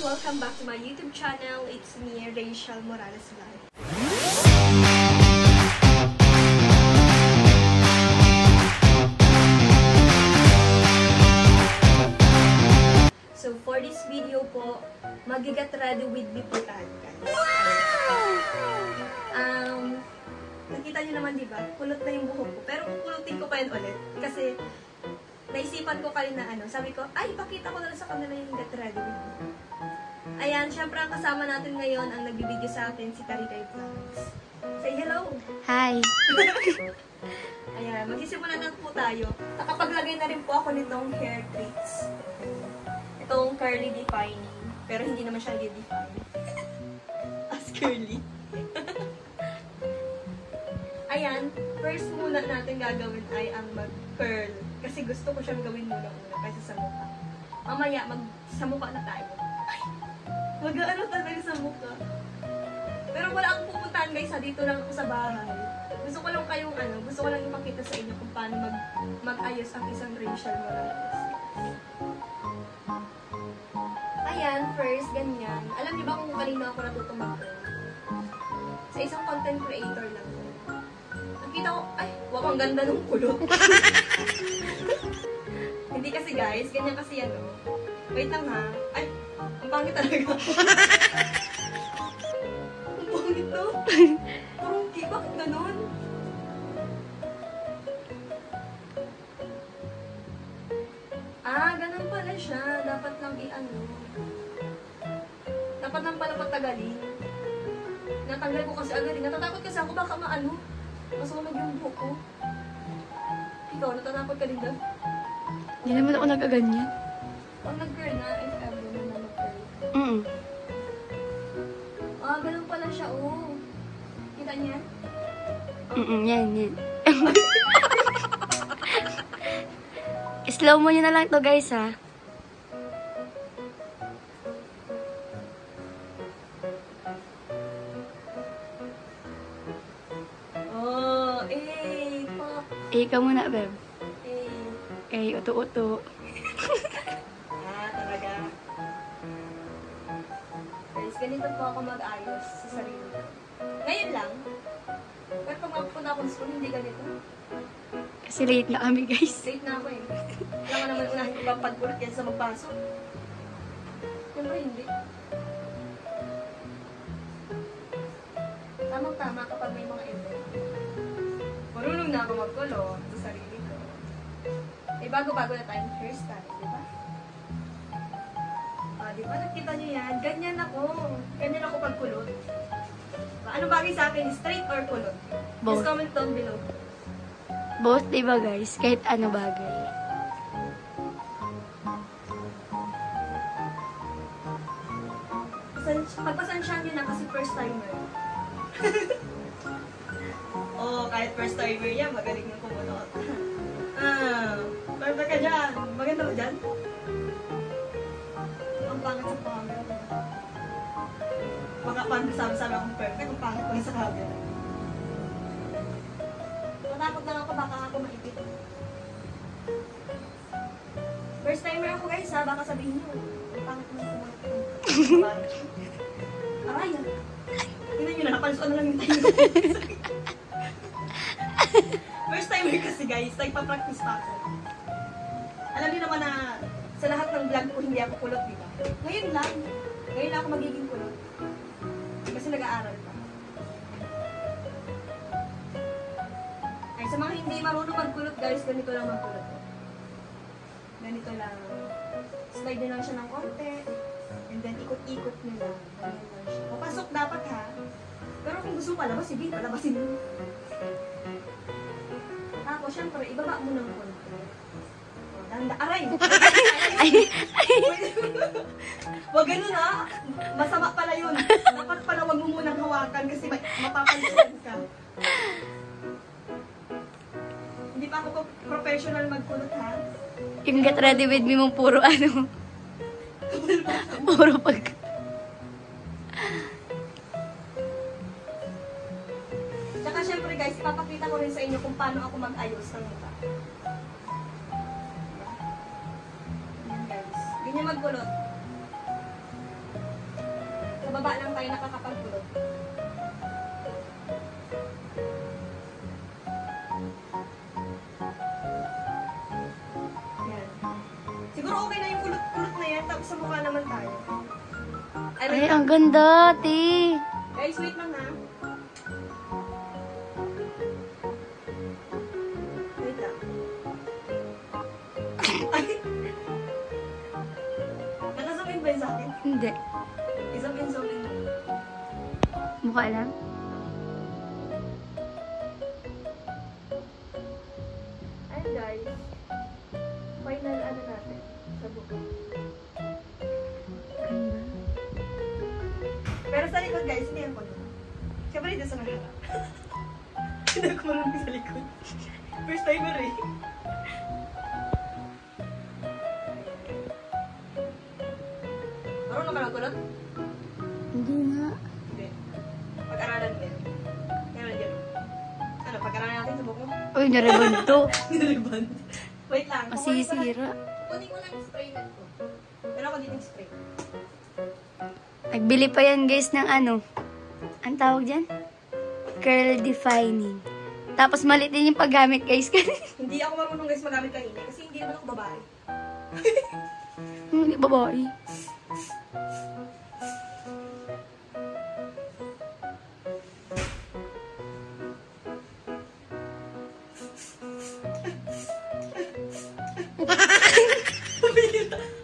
Welcome back to my YouTube channel. It's me, Rachel Morales Vlog. So for this video po, mag-get ready with me po tayo, guys. Nakita nyo naman, diba? Kulot na yung buhok ko. Pero kukulutin ko pa yun ulit. Kasi naisipan ko kayo na sabi ko, ay, pakita ko na lang sa kanila yung get ready with me. Ayan, syempre ang kasama natin ngayon, ang nagbibideo sa atin, si Karikay Vlogs. Say hello! Hi! Ayan, magsisimula na po tayo. Nakapaglagay na rin po ako nitong hair treats. Itong curly defining. Pero hindi naman siya define. As curly. Ayan, first muna natin gagawin ay ang mag-curl. Kasi gusto ko siyang gawin muna-muna kaysa sa mukha. Mamaya, sa mukha na tayo. Ay! Mag-ano talaga sa mukha. Pero wala akong pupuntahan guys, dito lang ako sa bahay. Gusto ko lang kayong gusto ko lang ipakita sa inyo kung paano mag-ayos ang isang Rachel Morales. Ayan, first, ganyan. Alam niyo ba kung kanino ako natuto mag-curl? Sa isang content creator lang. Nakita ko, ay, wag ang ganda ng kulot. Hindi kasi guys, ganyan kasi yan. Wait lang ha. Ay, ang pangit talaga. Ang pangit to. Kurungki, bakit ganon? Ganon pala siya. Dapat lang dapat lang pala patagalin. Natanggal ko kasi agad. Natatakot kasi ako baka masunog yung buhok ko. Ikaw, natatakot ka din daw? Hindi naman ako nagaganyan. Pag nag-curl na, if ever na mag-curl. Ganun pala siya, oh. Kita niya? Yan. Slow mo nyo na lang to guys, ha? Ikaw muna, Beb. Uto-uto. Talaga. Guys, ganito po ako mag-ayos sa sarili. Ngayon lang. Pero pag mapunta ako sa school, hindi ganito. Kasi late na kami, guys. Late na ako eh. Kailangan naman unahin ko bang pagpulot yan sa magpasok. Siyempre hindi. Tamang-tama kapag may mga event. Marunong na ako magkulot sa sarili ko. Bago-bago na tayong hairstyle, di ba? Di ba? Nakita niyo yan? Ganyan ako pagkulot. Ano bagay sa akin? Straight or kulot? Both. Just comment down below. Both, di ba guys? Kahit ano bagay. Pagpasansyahan nyo na kasi first timer. Kahit first timer yan, magaling yung kumunot. Perfect ka dyan. Maganda ba dyan? Ang pangit sa camera. Baka paano sabi akong perfect, ang pangit ko sa camera. Matakot lang ako, baka ako maipit. First timer ako guys ha, baka sabihin nyo. Ang pangit mo yung kumunot. Aray, tingnan nyo na, napansuan na lang yung tayo. First timer kasi guys, nagpa-practice pa ako. Alam niyo naman na sa lahat ng vlog ko hindi ako kulot, diba? Ngayon lang ako magiging kulot. Kasi nag-aaral pa. Ay, sa mga hindi marunong magkulot guys, ganito lang magkulot. Ganito lang. Slide na lang siya ng konti. And then ikot-ikot nyo lang. Ganyan lang siya. Papasok dapat ha. Pero kung gusto mo palabas, sige, palabasin mo. Tapos, syempre, ibaba mo ng konti. Aray! Wag ganun ha! Masama pala yun. Dapat pala wag mo munang hawakan kasi mapapansin ka. Hindi pa ako professional magkulot ha. Yung get ready with me mong puro puro pag... Tsaka syempre guys, ipapakita ko rin sa inyo kung paano ako mag-ayos ng mukha. Ganyan magkulot. baba lang tayo nakakapagkulot. Yan. Siguro okay na yung kulot-kulot na yan, tapos sa mukha naman tayo. Ay, wait ang lang. ganda, ate. Guys, wait lang ha. Wait lang. Nakazoom in ba yun sa akin? Hindi. I-zoom in, zoom in. Mukha lang. Ayun guys. Final ano natin sa buko. Ganda. Pero sa likod guys, hindi yan ko na. Siyempre dito sa naharap. Hindi ako marunong sa likod. First timer eh. Marunong ka nagkulot? Hindi nga. Hindi. Pag-aralan mo yan. Yan yan. Ano, pag-aralan natin sa buko? Uy, narebond to. Niliband. Wait lang. Masisira. Kunin ko lang yung spray net ko. Meron ako dito yung spray. Nagbili pa yan guys ng ano. Ang tawag dyan? Curl defining. Tapos mali din yung paggamit guys. Hindi ako marunong guys magamit kanina kasi hindi naman ako babae. Hindi babae.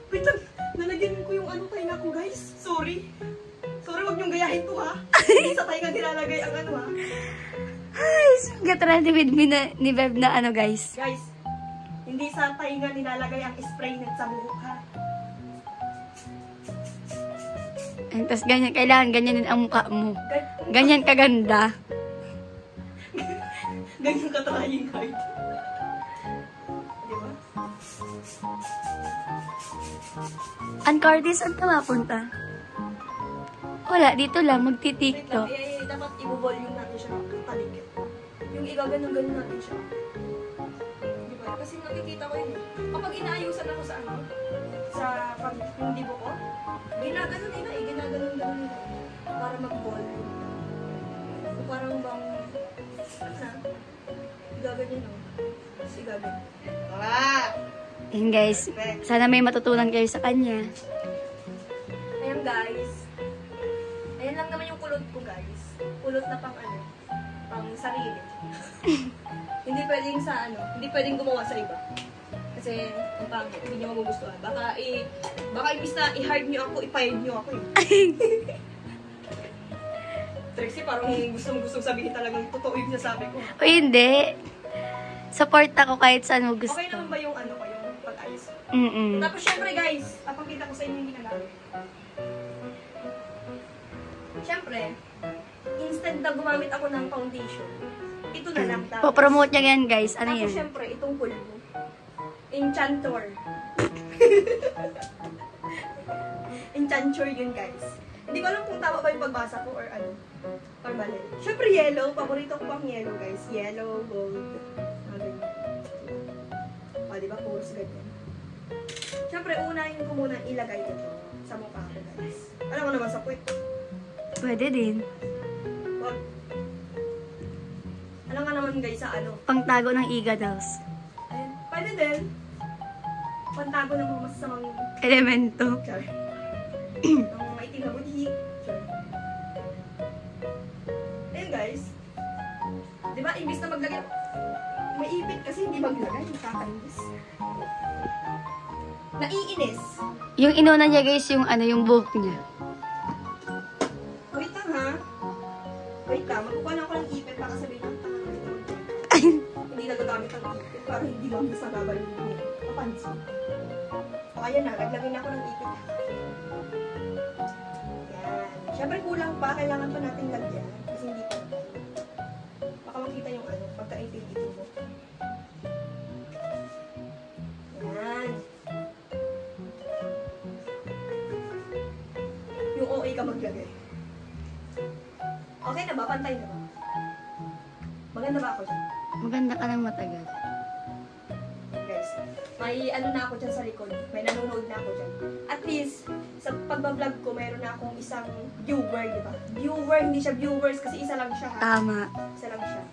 Wait lang, nalagyan ko yung ano tayo ko guys. Sorry. Sorry, wag niyong gayahin to ha. Hindi sa tayo nga nilalagay ang ano ha. Ay, get ready with me na, ni Beb na ano guys. Guys, hindi sa tayo nga nilalagay ang spray net sa buhok ha. And tapos ganyan, kailangan ganyan din ang mukha mo. Gan- Ganyan kaganda. Ganyan ka trying hard. Di ba? An Curtis, saan ka mapunta? Wala, dito lang, Wait lang, magti-tiktok. dapat i-volume natin siya ng paligid. Yung igaganon-ganon natin siya. Di ba? Kasi nakikita ko yun eh. Kapag inaayusan ako sa ano, sa pag yung dibo ko, ginaganon nila eh, ginaganon-ganon nila. Para mag-volume. So, parang bang, ano na, igaganyan o. Tapos igaganyan. Ah! Ayan guys, sana may matutunan kayo sa kanya. Ayan guys. Ayan lang naman yung kulot ko guys. Kulot na pang ano, pang sarili. Hindi pwedeng sa ano, hindi pwedeng gumawa sa iba. Kasi ang pangit, hindi nyo magugustuhan. Baka imbis na i-hard nyo ako, i-fired nyo ako eh. Trixie, parang gustong sabihin talagang totoo yung sasabi ko. O hindi. Support ako kahit saan mo gusto. Okay naman ba yung ano ko, yung pag-ayos? Mm-mm. Tapos syempre guys, papakita ko sa inyo yung ginagamit. Syempre, instead na gumamit ako ng foundation, ito na lang. Tapos, Po-promote niya yan guys. Ano tapos yan? syempre, itong pulbo. Enchantor. Enchantor yun guys. Hindi ko alam kung tama ba yung pagbasa ko or ano. Or mali. Syempre yellow. Paborito ko pang yellow guys. Yellow, gold. Mga ganyan. O, diba? Puros ganyan. Syempre, unahin ko muna ilagay ito sa mukha ko guys. Alam mo naman sa puwet. Pwede din. Wag. Alam nga naman guys sa ano. Pangtago ng igadals. Ayun. Pwede din. Pantago ng mga masasamang Elemento. char. Ang maitim na budhi. Char. Ayun guys. Diba, imbis na maglagay, may ipit kasi hindi maglagay. Nakakainis. Naiinis. Yung inuna niya guys, yung ano, yung buhok niya. Wait lang ha. Wait lang. Magkukuha na ako ng ipit para sabihin ng tangan nito. Hindi nagagamit ang ipit para hindi lang basta gabay yung papansin. O ayan na, naglagay na ako ng ipit. Yan. Siyempre kulang pa. Kailangan pa natin lagyan. Kasi hindi pa. Baka makita yung ano, pagka-itim-itim mo. Yan. Yung OA ka maglagay. Okay na ba? Pantay na ba? Maganda ba ako dyan? Maganda ka lang matagal. Guys, may ano na ako dyan sa likod. May nanonood na ako dyan. At least, sa pagbablog ko, mayroon na akong isang viewer, di ba? Viewer, hindi siya viewers kasi isa lang siya ha. Tama. Isa lang siya.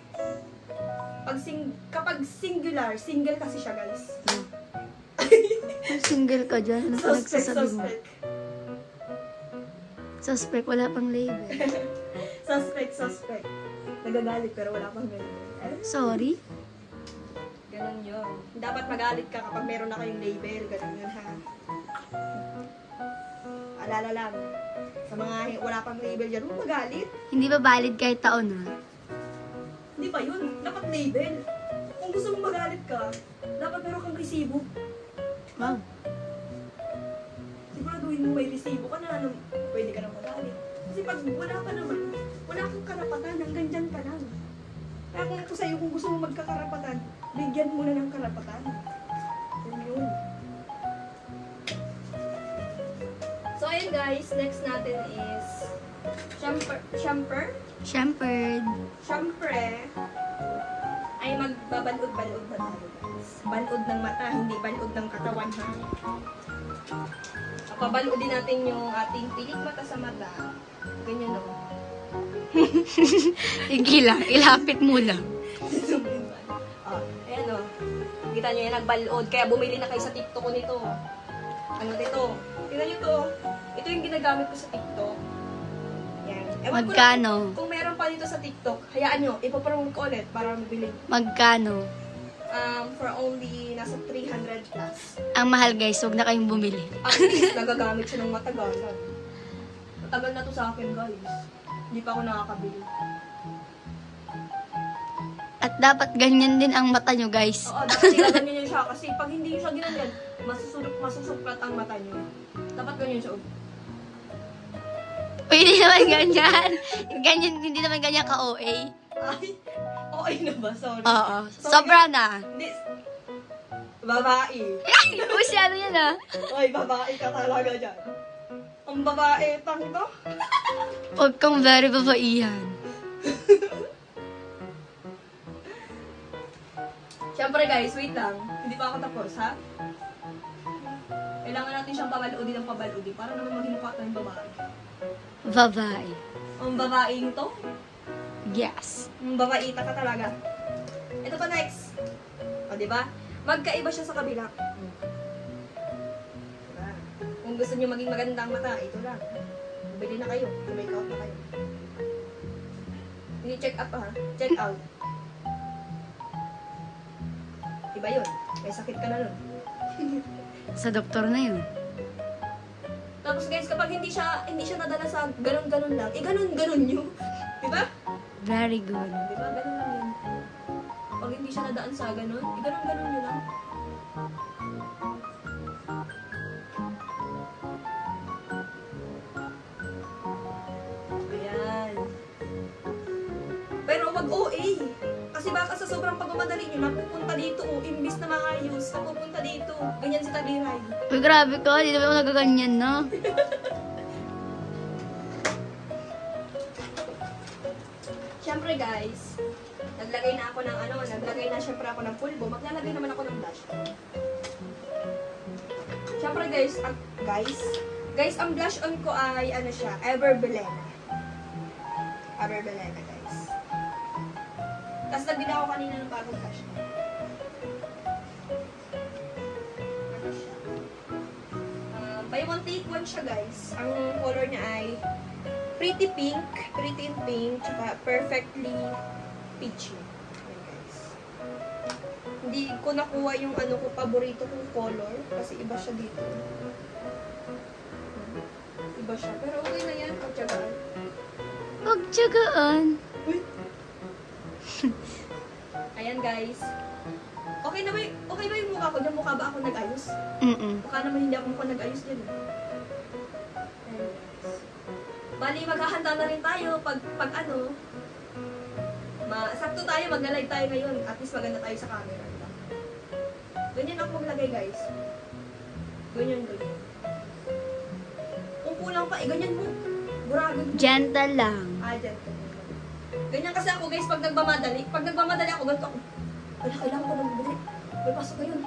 Kapag singular, single kasi siya guys. Single ka dyan. Ano ka nagsasabi mo? Suspect. Suspect, wala pang label. Suspect. Nagagalit pero wala pang label. Sorry? Ganun yun. Dapat magalit ka kapag meron na kayong label. Ganun yun ha. Alala lang. Sa mga wala pang label dyan, huwag magalit. Hindi ba valid kahit taon, ha? Hindi pa yun. Dapat label. Kung gusto mong magalit ka, dapat meron kang resibo. Wow. Siguraduhin mo may resibo ka na, pwede ka nang magalit. Kasi pag wala ka naman, wala kang karapatan, hanggang dyan ka lang. Kaya kung ito sa'yo, kung gusto mo magkakarapatan, bigyan mo na ng karapatan. Yun. So ayun guys, next natin is Shampooed. Siyempre, ay magbabalod-balod na tayo guys. Balod ng mata, hindi balod ng katawan ha. Pabalodin natin yung ating pilik mata sa mata. Ganyan o. Sige lang, ilapit mo lang. Ayan o. Kita nyo yan, nagbalod. Kaya bumili na kayo sa TikTok ko nito. Ano dito? Tingnan nyo to. Ito yung ginagamit ko sa TikTok. Yan. Ewan ko Magkano? lang, kung meron pa dito sa TikTok, hayaan nyo, ipapromote ko ulit para mabili. Magkano? For only nasa 300 plus. Ang mahal guys, huwag na kayong bumili. At least nagagamit siya ng matagalan. Matagal na to sa akin guys. Hindi pa ako nakakabili. At dapat ganyan din ang mata nyo guys. Oo, dapat ganyan yun siya. Kasi pag hindi siya ginanyan, masusuklat ang mata nyo. Dapat ganyan siya. Uy, hindi naman ganyan. Ganyan, hindi naman ganyan ka-OA. Ay, okay na ba? Sorry. Oo. Sobra na. Hindi. Babae. Uy, ano yan ah. Ay, babae ka talaga dyan. Ang babae, to. Huwag kang very babaihan. Siyempre guys, wait lang. Hindi pa ako tapos, ha? Kailangan natin siyang pabalodi ng pabalodi para naman maging mukha tayong babae. Babae. Ang babaeng to? Yes. Ang babaita ka talaga. Ito pa next. O, diba? Magkaiba siya sa kabila. Diba? Kung gusto niyo maging magandang mata, ito lang. Bili na kayo. Make out na kayo. Hindi check up ha. Check out. Iba yun. May sakit ka na nun. Sa doktor na yun. Tapos guys, kapag hindi siya nadala sa ganun-ganun lang, ganun-ganun nyo. Diba? Very good. Diba? Ganun lang yun. Pag hindi siya nadaan sa ganun, ganun-ganun nyo lang. Ayan. Pero wag OA. Kasi baka sa sobrang pagmamadali nyo, napupunta dito. Imbis na maayos, napupunta dito. Ganyan si Tabiray. Uy, grabe ka. Hindi naman ako nagaganyan, no? Siyempre guys, naglagay na syempre ako ng pulbo. Maglalagay naman ako ng blush. Siyempre guys, ang blush on ko ay ano siya, Everbelena. Everbelena guys. Tapos nagbili ako kanina ng bagong blush. Ano siya? Buy one take one siya guys. Ang color niya ay pretty in pink, tsaka perfectly peachy. Ayan, guys. Hindi ko nakuha yung ano ko, paborito kong color, kasi iba siya dito. Iba siya, pero okay na yan, pagtsagaan. Pagtsagaan. Ayan guys. Okay ba yung mukha ko? Yung mukha ba ako nag-ayos? Mukha naman hindi ako mukha nag-ayos dyan. Ayan guys. Bali, maghahanda na rin tayo pag ano, sakto tayo, magla-live tayo ngayon. At least maganda tayo sa camera. Diba? Ganyan ako maglagay, guys. Ganyan. Kung kulang pa, ganyan mo. Burago. Gentle lang. Gentle. Ganyan kasi ako, guys, pag nagmamadali ako, ganito ako. Wala, kailangan ko magmadali. May pasok ka yun.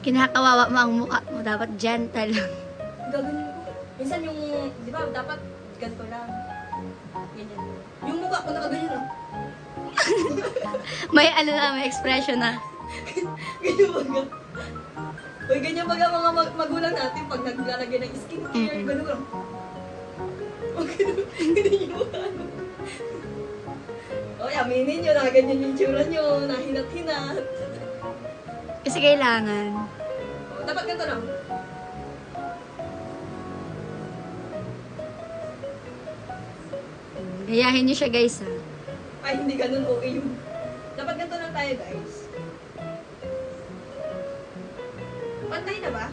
Kinakawawa mo ang mukha mo. Dapat gentle lang. Gaganyan ko. Minsan yung, di ba, dapat ganito lang. Ganyan. Yung mukha ko nakaganyan lang. May ano na, may expression na. Ganyan baga. Uy, ganyan baga mga magulang natin pag naglalagay ng skincare, gano'n lang. Ganyan yung mukha. O, aminin nyo na ganyan yung tsura nyo, na hinat-hinat. Kasi kailangan. O, dapat ganito lang. Gayahin niyo siya guys ha. Ay, hindi ganun okay yung... Dapat ganito lang tayo, guys. Pantay na ba?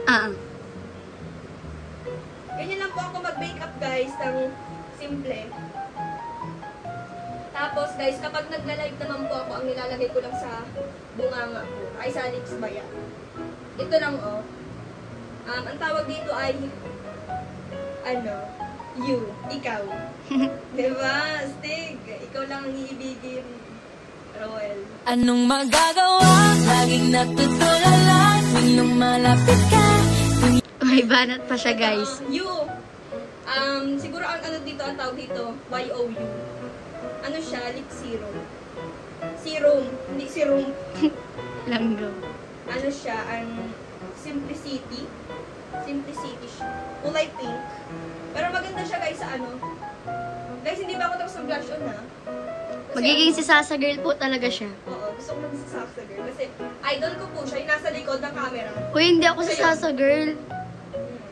Ah. Ganyan lang po ako mag-makeup, guys, ng simple. Tapos, guys, kapag nagla-live naman po ako, ang nilalagay ko lang sa bunganga ko, ay sa lips ba yan? Ito lang, oh. Ang tawag dito ay, ano, you, ikaw. Diba? Stig, ikaw lang ang iibigin, Roel. Anong magagawa? Laging natutulala tuwing lumalapit ka. May banat pa siya guys. You. Siguro ang ano dito, ang tawag dito, Y-O-U. Ano siya? Lip serum. Serum. Hindi serum. Langgo. Ano siya? Ang Simplicity. Simplicity siya. Kulay pink. Pero maganda siya guys sa ano. Guys, hindi pa ako tapos ng blush on ha. Kasi Magiging si Sasa girl po talaga siya. Oo, gusto ko maging si Sasa girl. Kasi idol ko po siya, yung nasa likod ng camera. Uy, hindi ako si Sasa girl.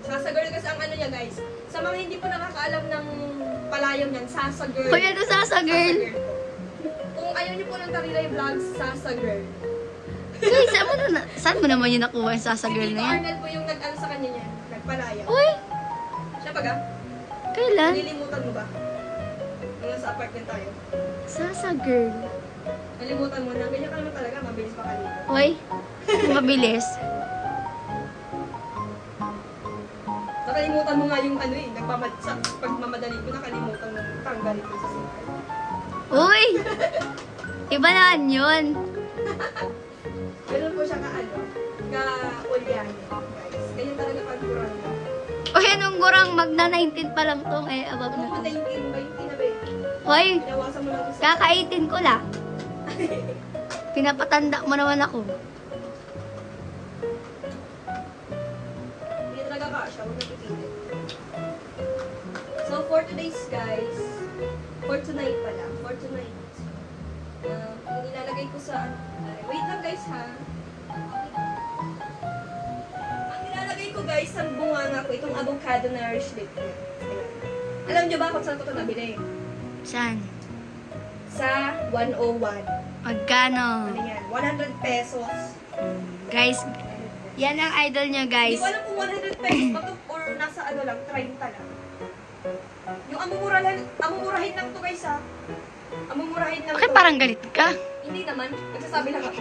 Sasa girl kasi ang ano niya guys. Sa mga hindi po nakakaalam ng palayong niyan, Sasa girl. Uy, ano Sasa girl? Sasa girl po. Kung ayaw niyo po ng Tarilay Vlogs, Sasa girl. Guys, saan mo naman yung nakuha yung Sasa Si girl Tito na yan? Arnel po yung nag-ano sa kanya niya, nagpalaya. Uy, Siya baga? kailan? Nilimutan mo ba? Nung nasa apartment tayo. Sasa girl. Nalimutan mo na, ganyan ka naman talaga, mabilis makalimutan. Uy, mabilis. Nakalimutan mo nga yung ano eh, sa pagmamadali ko, nakalimutan mo tanggalin ko sa SIM card. Uy! Iba na yun. Ganun po siya ka-ulyahin, guys. Ganyan talaga pag-kuran mo. Uy, anong gurang magna 19 pa lang to. Eh, above Ano mo, na to. 19, 20 na ba eh? Uy, Pinawasan mo lang ito sa... kaka-18 ko lang. Pinapatanda mo naman ako. Hindi talaga kasha, huwag napipilit. So, for today's guys, for tonight pala, for tonight, ilalagay ko sa, wait lang guys ha. Ang nilalagay ko guys, sa bunganga ko, itong avocado nourish lip. Alam nyo ba kung saan ko ito nabili? Saan? Sa 101. Magkano? Ano yan? 100 pesos. Guys, yan ang idol niya Hindi guys. ko alam kung 100 pesos ba ito or nasa ano lang, 30 lang. Yung amumurahin lang to guys ha. Amumurahin lang Bakit to. parang galit ka? Hindi naman, nagsasabi lang ako.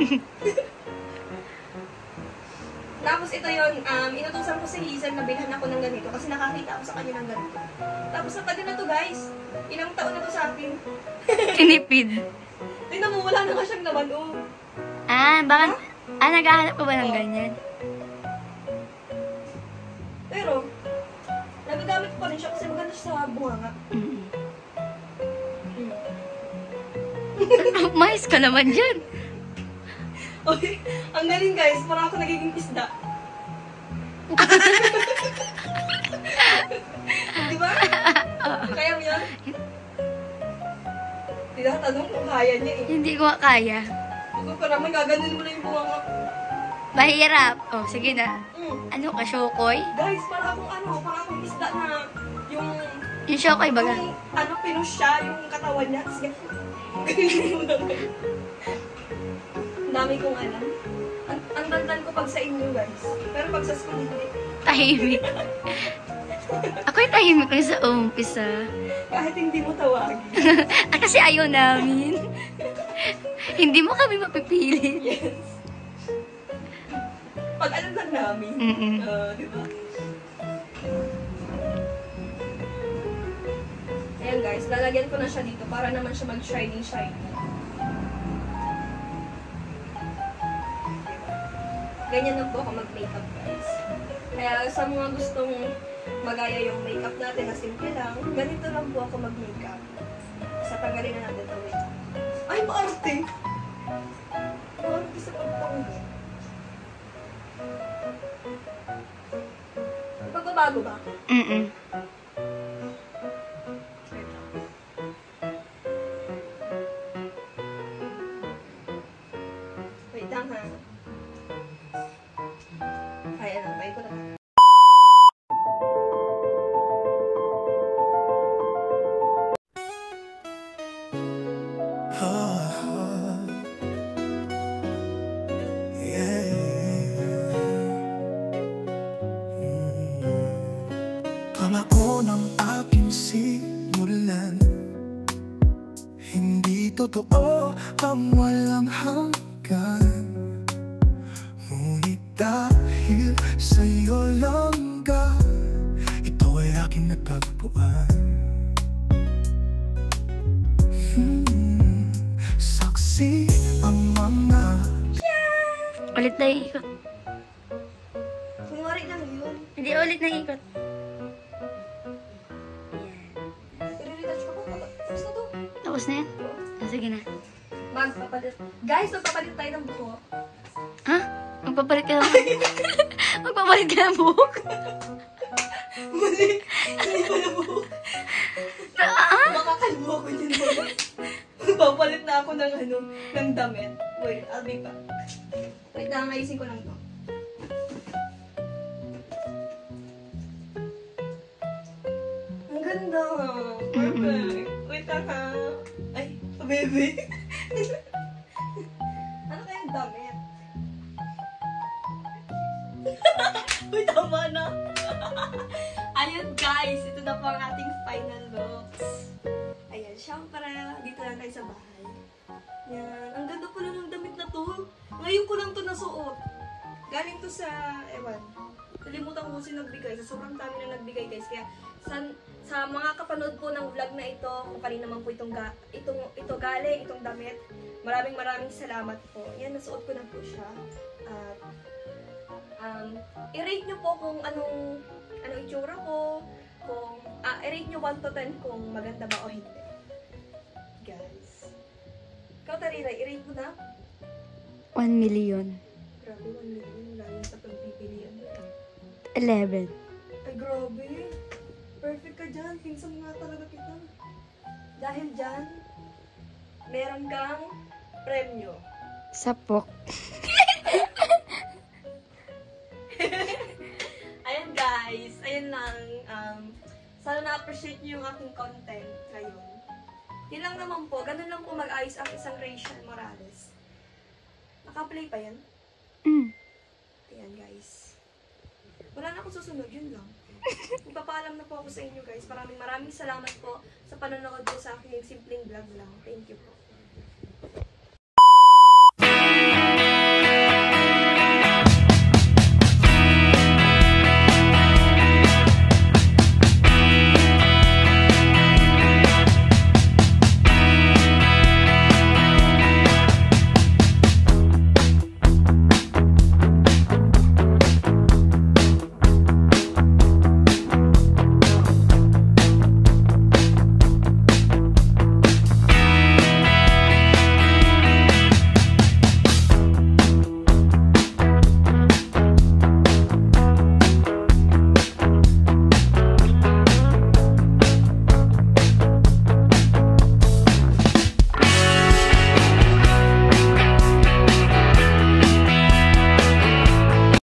Tapos ito yun, inutusan ko si Hazel na bilhan ako ng ganito kasi nakakita ako sa kanya ng ganito. Tapos sa tagal na to guys, ilang taon na to sa akin. Tinipid. Tingnan mo, wala na nga siyang laman oh. Naghahanap ka ba ng ganyan? Pero, nagagamit ko pa rin siya kasi maganda siya sa bunganga. Mais ka naman dyan. Okay, ang galing guys, parang ako nagiging isda. Diba? Kaya mo yun? Tinatanong kung kaya niya eh. Hindi ko kaya. Ako pa naman, gaganin mo na yung bunganga ko. Mahirap. Oh, sige na. Mm. Ano ka, Shokoy? Guys, parang akong isda na yung Yung Shokoy baga. yung pinush siya, yung katawan niya. Tapos ganyan mo naman. Ang dami kong alam. Ang dandan ko pag sa inyo guys. Pero pag sa school, hindi. Tahimik. Ako'y tahimik lang sa umpisa. Kahit hindi mo tawagin. Kasi ayaw namin. Hindi mo kami mapipilit. Yes. Pag alam lang namin. Di ba? Ayan guys, lalagyan ko na siya dito para naman siya mag-shiny-shiny. Ganyan lang po ako mag-makeup guys. Kaya sa mga gustong magaya yung makeup natin na simple lang. Ganito lang po ako mag-makeup. Sa tanggalin na natin ito. Wait. Ay, maarte! Maarte sa pagtanggal. Pagbabago ba? Mm-mm. Wait lang ha. Ay, ano, may ko na. Pangako ng aking simulan, hindi totoo ang walang hanggan. Ngunit dahil sa'yo langga, ito ay aking natagpuan. Saksi ang mga Ulit na ikot. Kunwari lang yun. Hindi, ulit na ikot. I-retouch ko pa. Tapos na to. Tapos na yan? Sige na. Magpapalit. Guys, magpapalit tayo ng buko. Ha? Magpapalit ka ng Magpapalit ka ng buhok? Mali. Hindi pa na buko. Makakalbo ako dyan mo. Papalit na ako ng ano, ng damit. Wait, I'll be back. Wait lang, ayusin ko lang to. Ang ganda. Perfect. Wait lang ha. Ay, baby. Ano kayang damit? Uy, tama na. Ayun guys, ito na po ang ating final looks. Ayan, syempre, dito lang tayo sa bahay. Yan, ang ganda pala ng damit na to. Ngayon ko lang to nasuot. Galing to sa, ewan, nalimutan ko kasi nagbigay. Sa sobrang dami na nagbigay guys. Kaya sa mga kapanood po ng vlog na ito, kung kanina naman po ito galing, itong damit, maraming salamat po. Yan, nasuot ko na po siya. At i-rate nyo po kung anong itsura ko, kung i-rate nyo 1 to 10 kung maganda ba o hindi. Guys. Ikaw, Tarina, i-rate mo na? 1 million. Grabe, 1 million. Layo sa pagpipilian. 11. Ay, grabe. Perfect ka dyan. Pinsam nga talaga kita. Dahil dyan, meron kang premyo. Sapok. Ayan guys, ayun lang. Sana na-appreciate nyo yung aking content ngayon. Yun lang naman po, ganun lang po mag-ayos ang isang Rachel Morales. Naka-play pa yan? Ayan guys. Wala na akong susunod, yun lang. Magpapaalam na po ako sa inyo guys. Maraming salamat po sa panonood ko sa aking simpleng vlog lang. Thank you po.